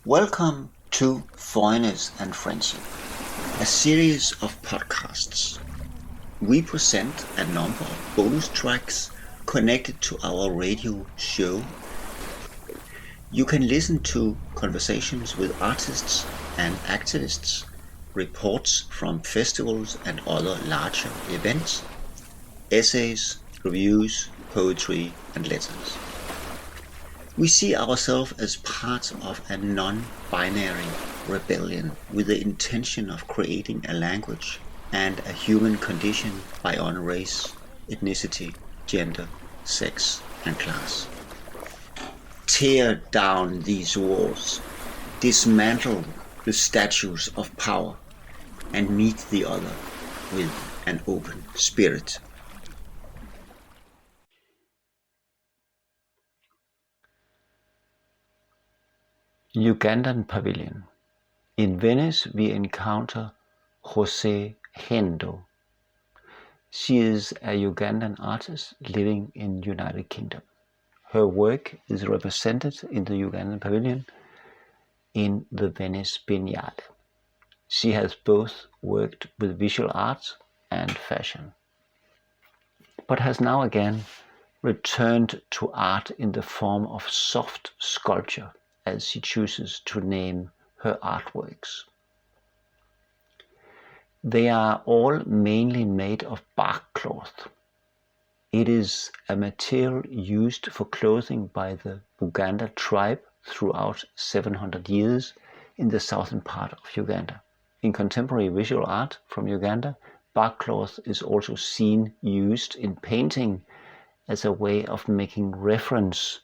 Welcome to Foreignness and Friendship, a series of podcasts. We present a number of bonus tracks connected to our radio show. You can listen to conversations with artists and activists, reports from festivals and other larger events, essays, reviews, poetry, and letters. We see ourselves as part of a non-binary rebellion with the intention of creating a language and a human condition beyond race, ethnicity, gender, sex, and class. Tear down these walls, dismantle the statues of power, and meet the other with an open spirit. Ugandan Pavilion. In Venice, we encounter José Hendo. She is a Ugandan artist living in United Kingdom. Her work is represented in the Ugandan Pavilion in the Venice Biennale. She has both worked with visual art and fashion, but has now again returned to art in the form of soft sculpture, as she chooses to name her artworks. They are all mainly made of bark cloth. It is a material used for clothing by the Uganda tribe throughout 700 years in the southern part of Uganda. In contemporary visual art from Uganda, bark cloth is also seen used in painting as a way of making reference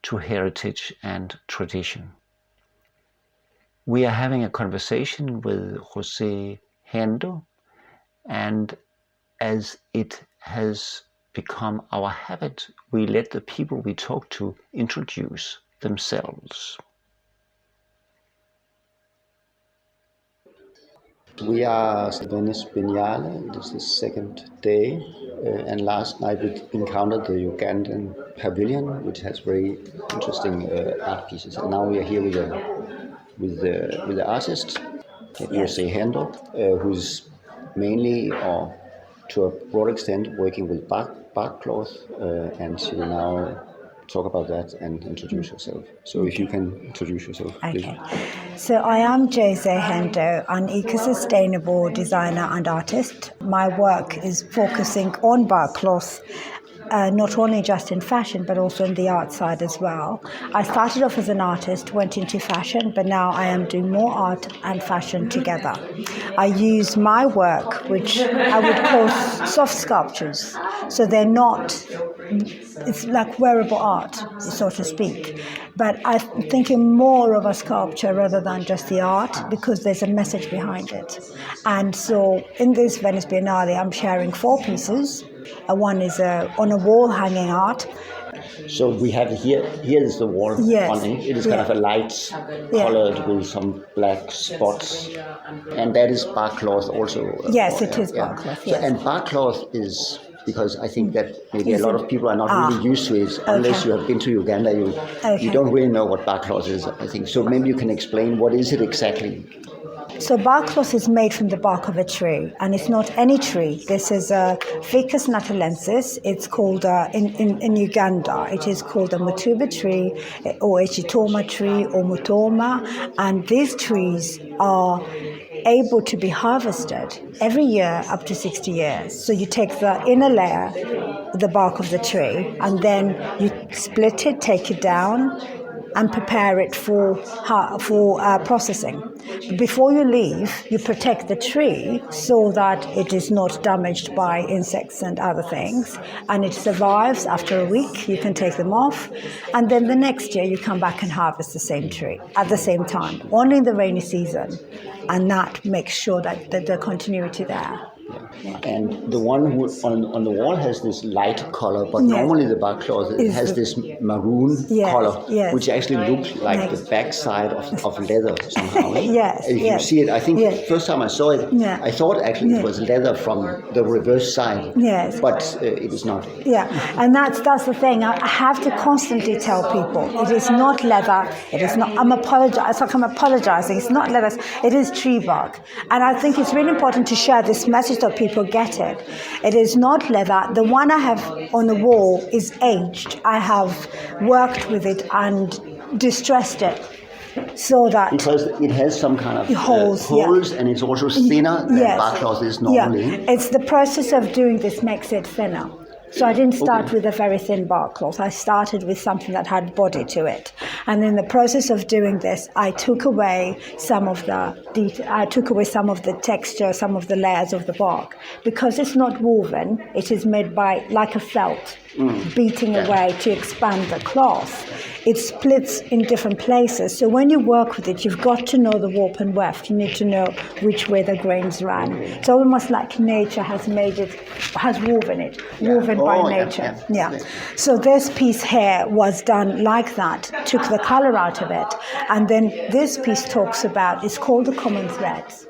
to heritage and tradition. We are having a conversation with José Hendo, and as it has become our habit, we let the people we talk to introduce themselves. We are at Venice Biennale. It is the second day, and last night we encountered the Ugandan Pavilion, which has very interesting art pieces. And now we are here with the artist, José Hendo, who's mainly, or to a broad extent, working with bark cloth, and she will now talk about that and introduce herself. So if you can introduce yourself, please. Okay. So I am José Hendo, an eco-sustainable designer and artist. My work is focusing on bark cloth, not only just in fashion, but also in the art side as well. I started off as an artist, went into fashion, but now I am doing more art and fashion together. I use my work, which I would call soft sculptures. So they're not, it's like wearable art, so to speak. But I'm thinking more of a sculpture rather than just the art, because there's a message behind it. And so in this Venice Biennale, I'm sharing 4 pieces. One is on a wall hanging art. So we have here is the wall. Yes. On it. It is kind of a light colored with some black spots. And that is bark cloth also. Yes, it is bark cloth, yes. So, and bark cloth is, because I think that maybe a lot of people are not really used to it. Unless you have been to Uganda, you don't really know what bark cloth is, I think. So maybe you can explain what is it exactly? So bark cloth is made from the bark of a tree, and it's not any tree. This is a Ficus natalensis. It's called, in Uganda, it is called a mutuba tree, or a chitoma tree, or mutoma, and these trees are able to be harvested every year up to 60 years. So you take the inner layer, the bark of the tree, and then you split it, take it down, and prepare it for processing. Before you leave, you protect the tree so that it is not damaged by insects and other things, and it survives. After a week, you can take them off, and then the next year you come back and harvest the same tree at the same time, only in the rainy season, and that makes sure that the continuity there. And the one who on the wall has this light color, but normally the bark cloth has this maroon color, which actually looks like the backside of leather somehow. You see it. I think first time I saw it, I thought actually it was leather from the reverse side. But it is not. And that's the thing. I have to constantly tell people it is not leather. It is not. It's like I'm apologizing. It's not leather. It is tree bark. And I think it's really important to share this message so people get it. It is not leather. The one I have on the wall is aged. I have worked with it and distressed it so that because it has some kind of holes and it's also thinner than bark cloth is normally. It's the process of doing this makes it thinner. So I didn't start with a very thin bark cloth. I started with something that had body to it. And in the process of doing this, I took away some of the texture, some of the layers of the bark. Because it's not woven, it is made by like a felt, beating away to expand the cloth. It splits in different places. So when you work with it, you've got to know the warp and weft. You need to know which way the grains ran. It's almost like nature has woven it, by nature. So this piece here was done like that, took the color out of it. And then this piece talks about, it's called the common threads.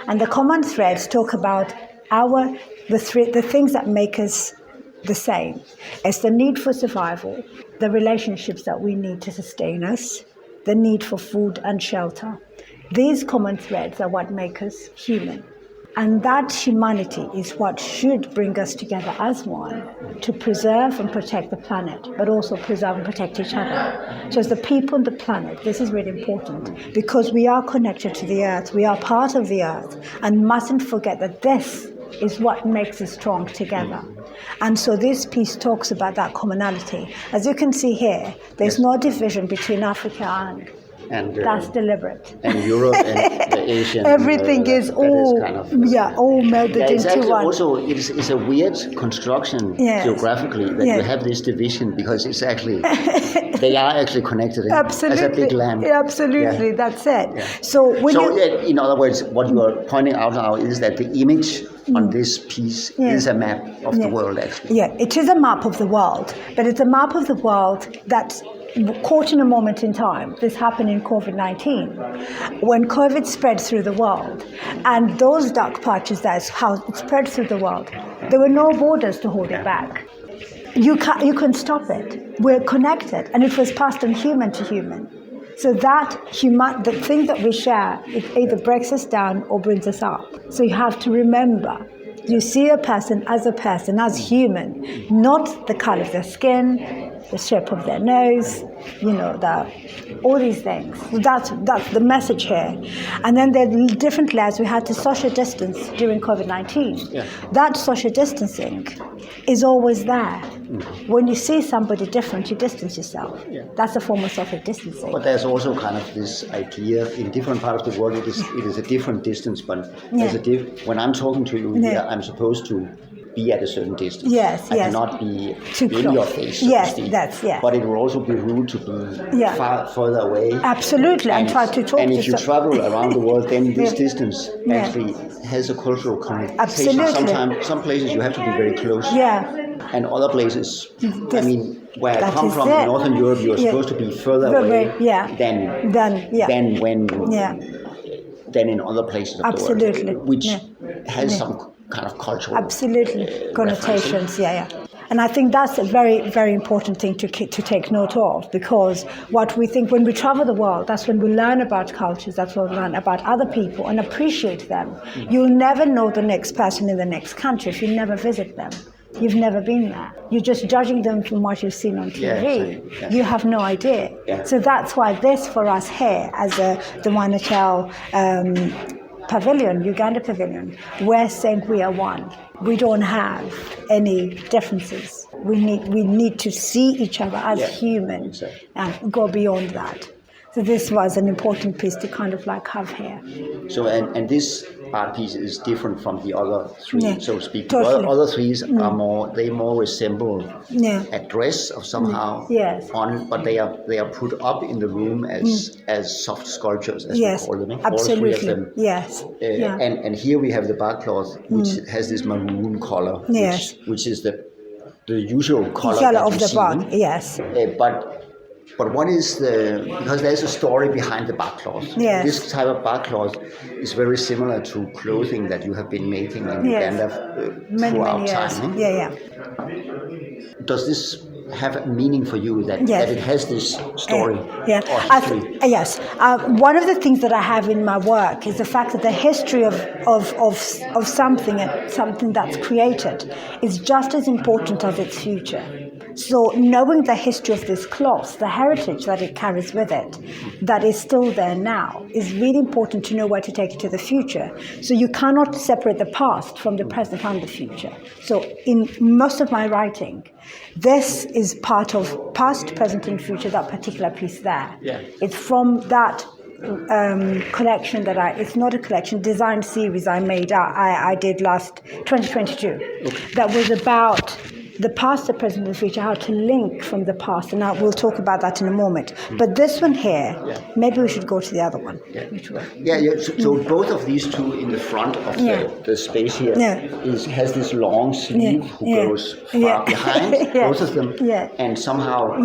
And the common threads talk about the things that make us the same. It's the need for survival, the relationships that we need to sustain us, the need for food and shelter. These common threads are what make us human. And that humanity is what should bring us together as one to preserve and protect the planet, but also preserve and protect each other. So as the people on the planet, this is really important because we are connected to the earth, we are part of the earth, and mustn't forget that this is what makes us strong together. And so this piece talks about that commonality. As you can see here, there's no division between Africa and that's deliberate. And Europe and the Asian. Everything is all kind of, all melded into one. Also, it's a weird construction geographically that you have this division because it's actually they are actually connected as a big land. Absolutely, that's it. Yeah. So in other words, what you are pointing out now is that the image on this piece is a map of the world actually. Yeah, it is a map of the world, but it's a map of the world that's caught in a moment in time. This happened in COVID-19, when COVID spread through the world, and those dark patches, that's how it spread through the world. There were no borders to hold it back. You can stop it. We're connected, and it was passed on human to human. So the thing that we share, it either breaks us down or brings us up. So you have to remember, you see a person, as human, not the color of their skin, the shape of their nose, all these things. So that's the message here. And then there are different layers. We had to social distance during COVID-19. Yeah. That social distancing is always there. When you see somebody different, you distance yourself. Yeah. That's a form of social distancing. But there's also kind of this idea in different parts of the world. It is a different distance, but when I'm talking to you here, I'm supposed to be at a certain distance. I cannot be in your face. But it will also be rude to be far further away. Absolutely, and try to talk. And if you travel around the world, then this distance actually has a cultural connotation. Absolutely. Sometimes, some places you have to be very close. And other places, where I come from, in Northern Europe, you're supposed to be further away than in other places of the world, which has some kind of cultural connotations. And I think that's a very, very important thing to take note of, because what we think when we travel the world, that's when we learn about cultures, that's when we learn about other people and appreciate them. You'll never know the next person in the next country if you never visit them. You've never been there. You're just judging them from what you've seen on TV. You have no idea. So that's why this for us here, as the Wanachel Pavilion, Uganda Pavilion, we're saying we are one. We don't have any differences. We need to see each other as humans and go beyond that. So this was an important piece to kind of like have here. So and this art piece is different from the other three, Yeah, so to speak. totally. The other three are more resemble a dress of somehow Yes. but they are put up in the room as soft sculptures, as we call them. Absolutely. All three of them. Yes. And here we have the back cloth, which has this maroon color, Yes. which is the usual color Color that of you the see. bark. Yes. But what is because there's a story behind the bark cloth. Yes. This type of bark cloth is very similar to clothing that you have been making in Uganda throughout many years. time. Yeah. Does this have a meaning for you that it has this story or history? Yes. One of the things that I have in my work is the fact that the history of something that's created is just as important as its future. So knowing the history of this cloth, the heritage that it carries with it, that is still there now, is really important to know where to take it to the future. So you cannot separate the past from the present and the future. So in most of my writing, this is part of past, present, and future, that particular piece there. Yeah. It's from that collection it's not a collection, design series I made, I did last 2022, that was about the past, the present, and the future, how to link from the past, and we'll talk about that in a moment. But this one here, maybe we should go to the other one. So both of these two in the front of the space here has this long sleeve who goes far behind, both of them, and somehow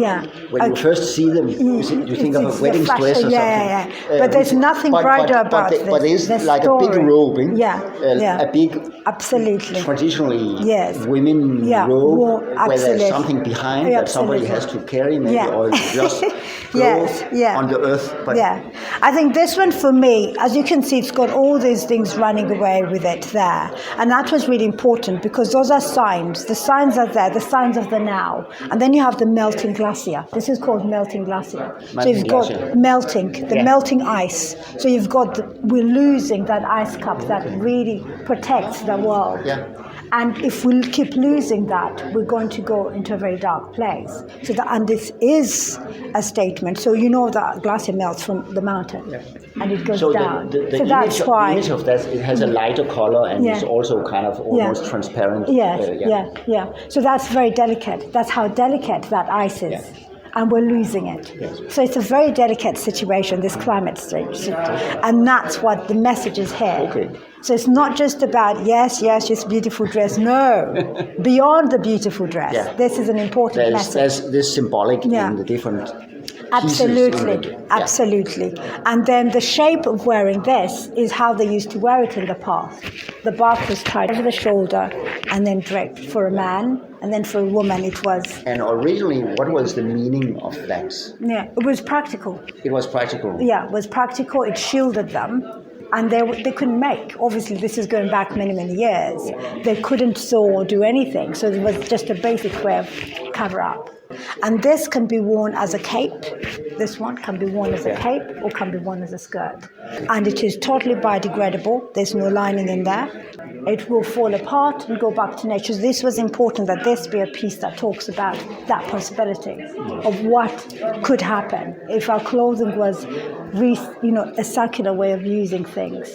when you first see them, you think of a wedding dress or something. But there's nothing brighter about this. But it's like story. a big robe, a big, absolutely, traditionally women robe. Where there's something behind that somebody has to carry, maybe, or just on the earth. But I think this one for me, as you can see, it's got all these things running away with it there. And that was really important because those are signs. The signs are there, the signs of the now. And then you have the melting glacier. This is called melting glacier. So you've got melting ice. So you've got, we're losing that ice cap that really protects the world. And if we keep losing that, we're going to go into a very dark place. And this is a statement. So you know that glacier melts from the mountain, and it goes down. The image of that, it has a lighter color and it's also kind of almost transparent. So that's very delicate. That's how delicate that ice is. And we're losing it. So it's a very delicate situation, this climate change. And that's what the message is here. So it's not just about, yes, just beautiful dress. No, beyond the beautiful dress. This is an important message. There's this symbolic in the different Absolutely. And then the shape of wearing this is how they used to wear it in the past. The bark was tied over the shoulder and then draped for a man, and then for a woman it was... And originally, what was the meaning of that? It was practical. It was practical? It was practical. It shielded them. And they couldn't make. Obviously, this is going back many, many years. They couldn't sew or do anything. So it was just a basic way of cover up. And this can be worn as a cape. This one can be worn as a cape or can be worn as a skirt. And it is totally biodegradable. There's no lining in there. It will fall apart and go back to nature. This was important that this be a piece that talks about that possibility of what could happen if our clothing was, a circular way of using things.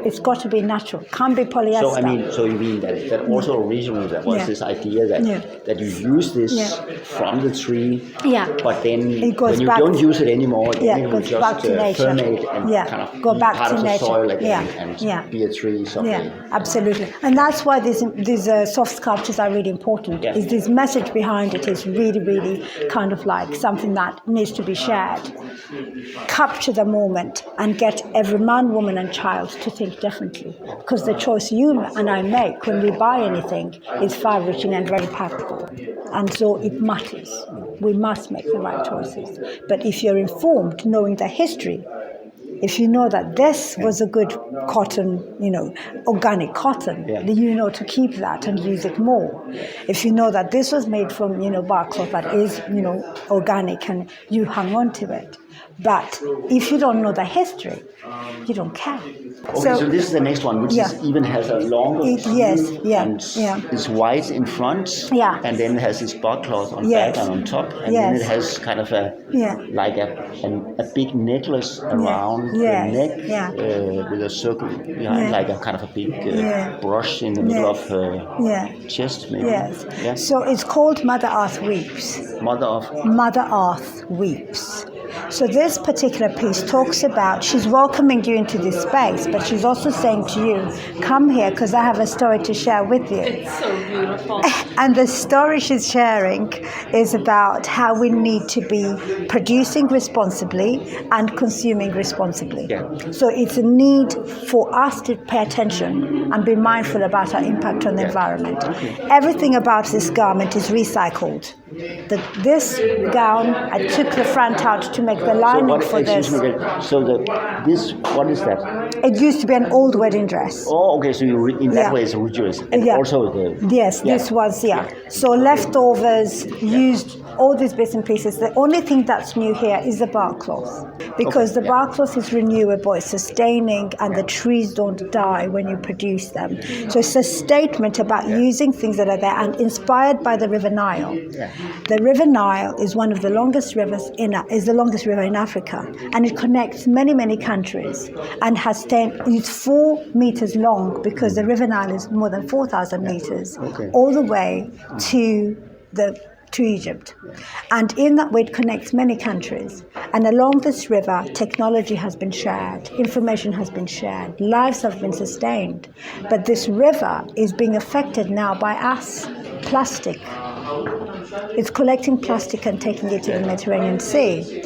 It's got to be natural. Can't be polyester. So you mean that also originally there was this idea that you use this from the tree, but then when you don't use it anymore, then it will just ferment and kind of go be back part to of the nature. soil again and be a tree someday. Absolutely. And that's why these soft sculptures are really important. Is this message behind it is really, really kind of like something that needs to be shared. Capture the moment and get every man, woman and child to think differently. Because the choice you and I make when we buy anything is far-reaching and very powerful. And so it matters. We must make the right choices. But if you're informed, knowing the history, if you know that this was a good cotton, organic cotton, then you know to keep that and use it more. If you know that this was made from, bark cloth that is, organic and you hang on to it, But if you don't know the history, you don't care. Okay, so this is the next one, which even has a longer sleeve and is white in front, and then it has this buckcloth on back and on top, and then it has kind of a like a big necklace around the neck with a circle behind, like a kind of a big brush in the middle of her chest, maybe. Yes. So it's called Mother Earth Weeps. Mother Earth Weeps. So this particular piece talks about, she's welcoming you into this space, but she's also saying to you, come here because I have a story to share with you. It's so beautiful. And the story she's sharing is about how we need to be producing responsibly and consuming responsibly. So it's a need for us to pay attention and be mindful about our impact on the environment. Everything about this garment is recycled. This gown, I took the front out to make the lining for this. This, what is that? It used to be an old wedding dress. Oh, okay. So in that way, it's reduced. And also this was So leftovers used all these bits and pieces. The only thing that's new here is the bark cloth, because the bark cloth is renewable, it's sustaining, and the trees don't die when you produce them. So it's a statement about using things that are there and inspired by the River Nile. The River Nile is one of the longest rivers is the longest river in Africa, and it connects many countries and it's 4 meters long, because the River Nile is more than 4,000 meters, all the way to Egypt. And in that way it connects many countries. And along this river, technology has been shared, information has been shared, lives have been sustained. But this river is being affected now by us, plastic. It's collecting plastic and taking it to the Mediterranean Sea.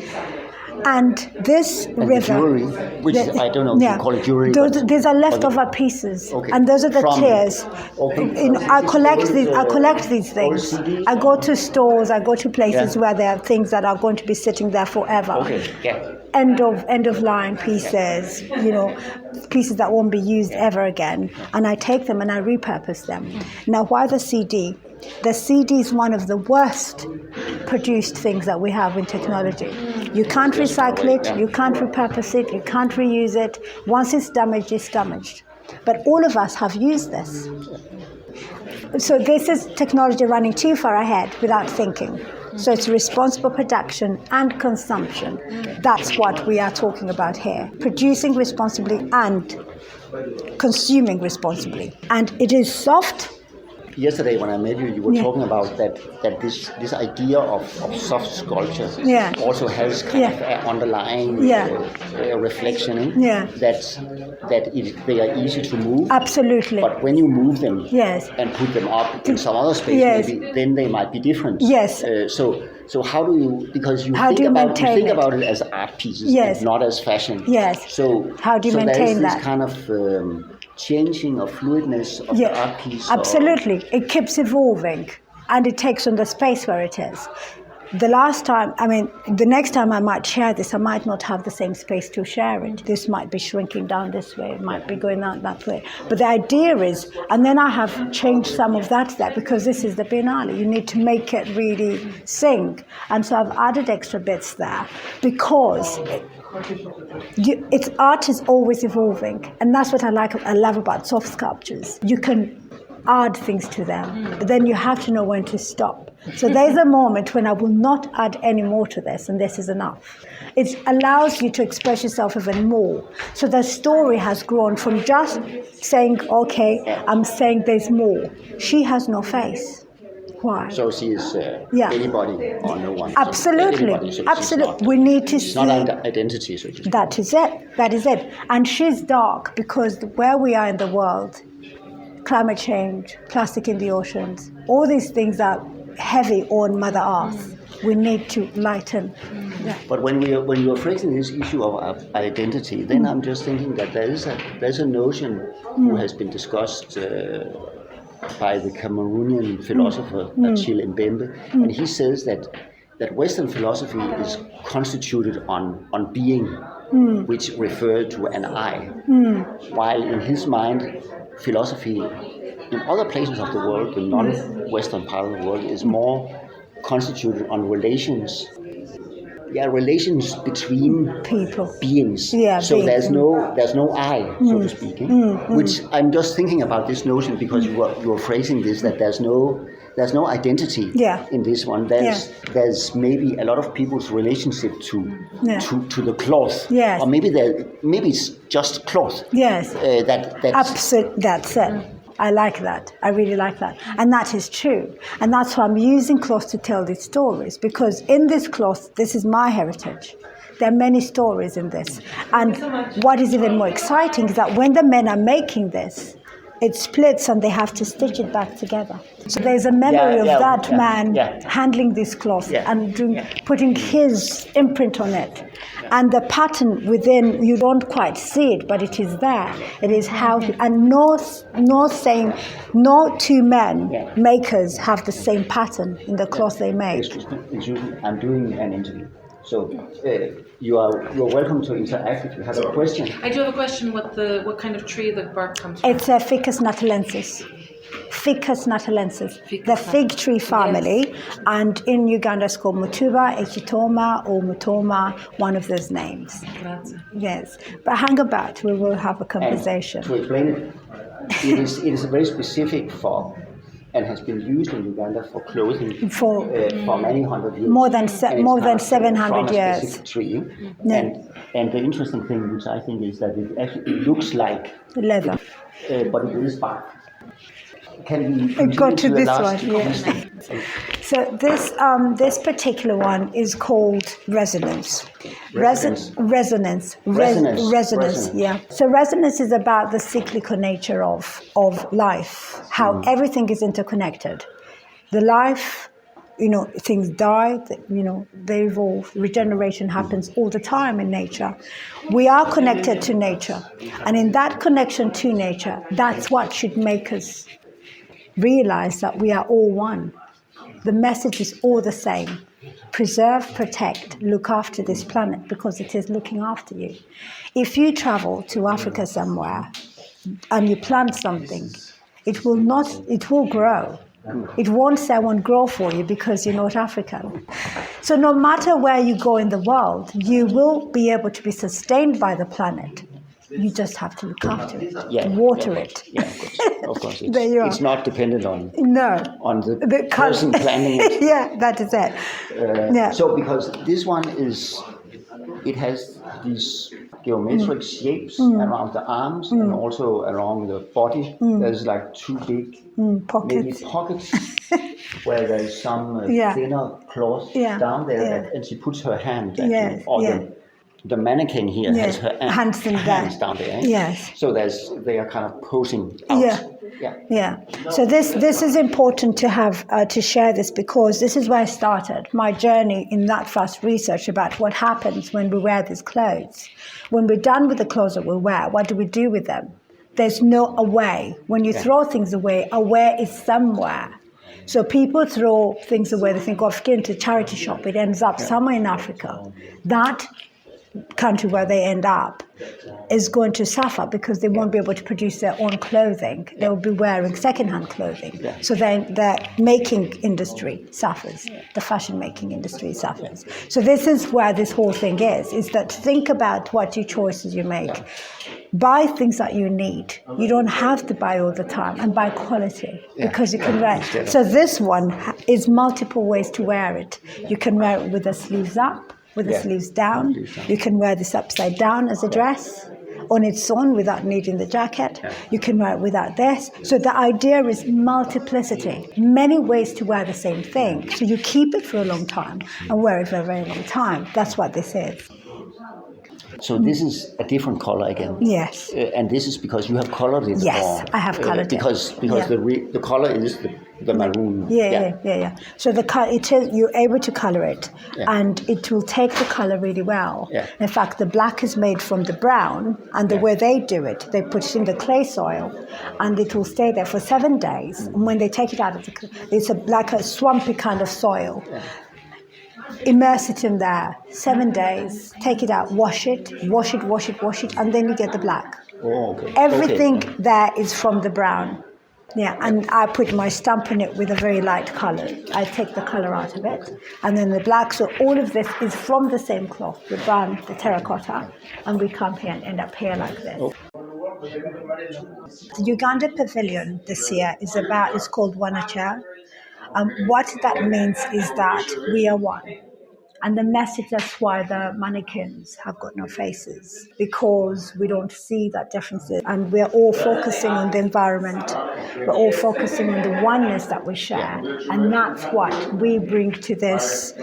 And this river, jewelry, which I don't know if you call it jewelry. These are leftover pieces, and those are the tears. I collect these things. I go to stores, I go to places where there are things that are going to be sitting there forever. End of line pieces, pieces that won't be used ever again. And I take them and I repurpose them. Now, why the CD? The CD is one of the worst produced things that we have in technology. You can't recycle it, you can't repurpose it, you can't reuse it. Once it's damaged, it's damaged. But all of us have used this. So this is technology running too far ahead without thinking. So it's responsible production and consumption. That's what we are talking about here. Producing responsibly and consuming responsibly. And it is soft. Yesterday when I met you, you were talking about that this idea of soft sculpture also has kind of an underlying reflection in that they are easy to move. Absolutely. But when you move them and put them up in some other space, maybe then they might be different. So how do you, because you think about it as art pieces and not as fashion. So how do you maintain that? This kind of changing or fluidness of the art piece? Absolutely. It keeps evolving and it takes on the space where it is. The next time I might share this, I might not have the same space to share it. This might be shrinking down this way, it might be going out that way. But the idea is, and then I have changed some of that there, because this is the Biennale. You need to make it really sing. And so I've added extra bits there, because its art is always evolving. And that's what I love about soft sculptures. You can add things to them, but then you have to know when to stop. So there's a moment when I will not add any more to this, and this is enough. It allows you to express yourself even more. So the story has grown from just saying, okay, I'm saying there's more. She has no face. Why? So she is anybody or no one. Absolutely. So absolutely. We need to see. Not an identity. So that is it. That is it. And she's dark because where we are in the world, climate change, plastic in the oceans, all these things are heavy on Mother Earth. We need to lighten. But when you are phrasing this issue of identity, then I'm just thinking that there's a notion who has been discussed by the Cameroonian philosopher Achille Mbembe, and he says that Western philosophy is constituted on being, which refer to an I, while in his mind, philosophy in other places of the world, the non-Western part of the world, is more constituted on relations. relations between people, beings. Yeah, so being. there's no I, so to speak. Which I'm just thinking about this notion because you were phrasing this that there's no identity Yeah. in this one. There's maybe a lot of people's relationship to the cloth. Yes. Or maybe it's just cloth. Yes. That's Absolutely, that's it. I like that. I really like that. And that is true. And that's why I'm using cloth to tell these stories, because in this cloth, this is my heritage. There are many stories in this. And what is even more exciting is that when the men are making this, it splits and they have to stitch it back together. So there's a memory of that man handling this cloth and putting his imprint on it. And the pattern within, you don't quite see it, but it is there. It is how, and no two men makers have the same pattern in the cloth they make. Excuse me, I'm doing an interview. So you're welcome to interact if you have a question. I do have a question. What kind of tree the bark comes from? It's a Ficus natalensis. Ficus natalensis, the fig tree family, and in Uganda it's called Mutuba, Echitoma, or Mutoma, one of those names. Grazie. Yes, but hang about, we will have a conversation. And to explain it, it is very specific for, and has been used in Uganda for clothing for many hundred years. More than 700 years. Specific tree. And the interesting thing, which I think, is that it actually looks like leather, but it is bark. Can we go to this one? Yeah. So this particular one is called resonance. Resonance. Yeah. So resonance is about the cyclical nature of life, how everything is interconnected. The life, things die, they evolve. Regeneration happens all the time in nature. We are connected to nature, and in that connection to nature, that's what should make us realize that we are all one. The message is all the same. Preserve, protect, look after this planet, because it is looking after you. If you travel to Africa somewhere and you plant something, it will grow. It won't say I won't grow for you because you're not African. So no matter where you go in the world, you will be able to be sustained by the planet. You just have to look after it, water it. Yeah, of course. There you are. It's not dependent on the person planning it. Yeah, that is it. So because this one it has these geometric shapes around the arms and also along the body. There's like two big pockets where there's some thinner cloth down there, and she puts her hand actually, the mannequin here has her hands down there. Yes. So they are kind of posing out. Yeah. So this is important to have to share this, because this is where I started my journey in that first research about what happens when we wear these clothes. When we're done with the clothes that we wear, what do we do with them? There's no away. When you throw things away, away is somewhere. So people throw things away. They think, I've given to a charity shop. It ends up somewhere in Africa. That country where they end up is going to suffer because they won't be able to produce their own clothing. They'll be wearing secondhand clothing. So then the making industry suffers. The fashion making industry suffers. So this is where this whole thing is that think about what your choices you make. Buy things that you need. You don't have to buy all the time, and buy quality because you can wear it. So this one is multiple ways to wear it. You can wear it with the sleeves up, with the sleeves down. You can wear this upside down as a dress on its own without needing the jacket. You can wear it without this. So the idea is multiplicity, many ways to wear the same thing. So you keep it for a long time and wear it for a very long time. That's what this is. So this is a different color again. Yes. And this is because you have colored it. Yes, I have colored it. Because the color is the maroon. Yeah. So the color, you're able to color it, and it will take the color really well. Yeah. In fact, the black is made from the brown, and the way they do it, they put it in the clay soil, and it will stay there for 7 days. And when they take it out of it's like a swampy kind of soil. Yeah. Immerse it in there 7 days, take it out, wash it, and then you get the black. Oh, okay. Everything there is from the brown. Yeah, and I put my stamp on it with a very light color. I take the color out of it, and then the black. So all of this is from the same cloth, the brown, the terracotta, and we come here and end up here like this. The Ugandan Pavilion this year is called Wanacha. What that means is that we are one. And the message, that's why the mannequins have got no faces, because we don't see that differences. And we're all focusing on the environment. We're all focusing on the oneness that we share. And that's what we bring to this,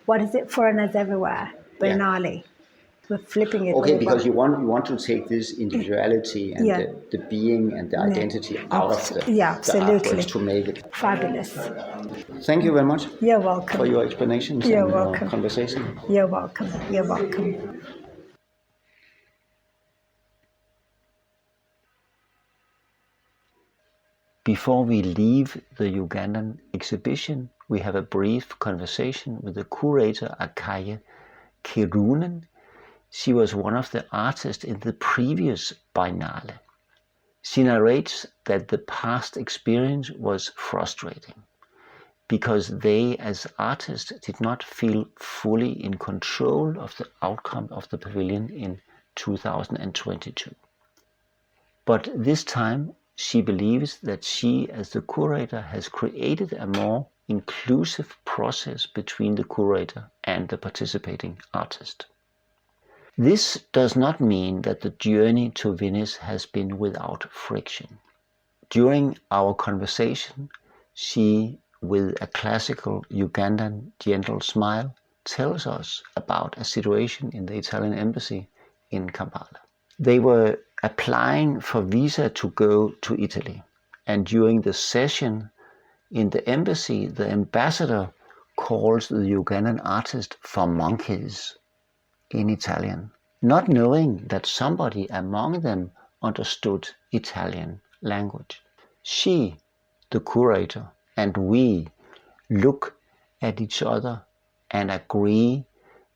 Foreigness Everywhere, Biennale. We're flipping it over. Because you want to take this individuality and the being and the identity out of the artworks to make it fabulous. Thank you very much. You're welcome. For your explanations You're and welcome. your conversation. You're welcome. You're welcome. Before we leave the Ugandan exhibition, we have a brief conversation with the curator Akaye Kirunen. She was one of the artists in the previous Biennale. She narrates that the past experience was frustrating because they, as artists, did not feel fully in control of the outcome of the pavilion in 2022. But this time, she believes that she, as the curator, has created a more inclusive process between the curator and the participating artist. This does not mean that the journey to Venice has been without friction. During our conversation, she, with a classical Ugandan gentle smile, tells us about a situation in the Italian embassy in Kampala. They were applying for visa to go to Italy, and during the session in the embassy, the ambassador calls the Ugandan artist for monkeys in Italian, not knowing that somebody among them understood Italian language. She, the curator, and we look at each other and agree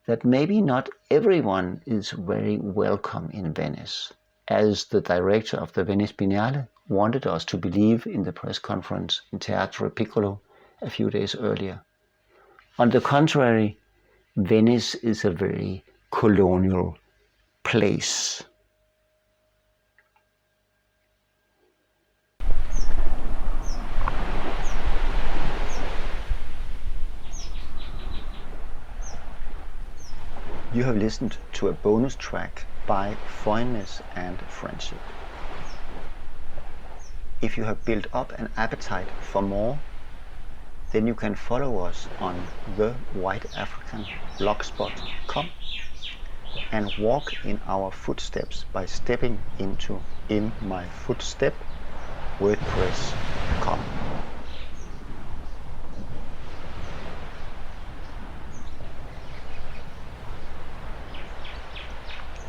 that maybe not everyone is very welcome in Venice, as the director of the Venice Biennale wanted us to believe in the press conference in Teatro Piccolo a few days earlier. On the contrary, Venice is a very colonial place. You have listened to a bonus track by Foreignness and Friendship. If you have built up an appetite for more, then you can follow us on thewhiteafricanblogspot.com and walk in our footsteps by stepping into In My Footstep WordPress.com.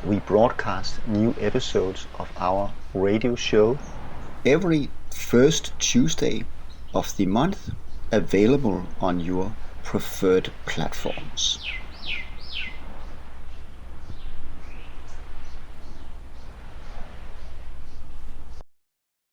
We broadcast new episodes of our radio show every first Tuesday of the month, available on your preferred platforms.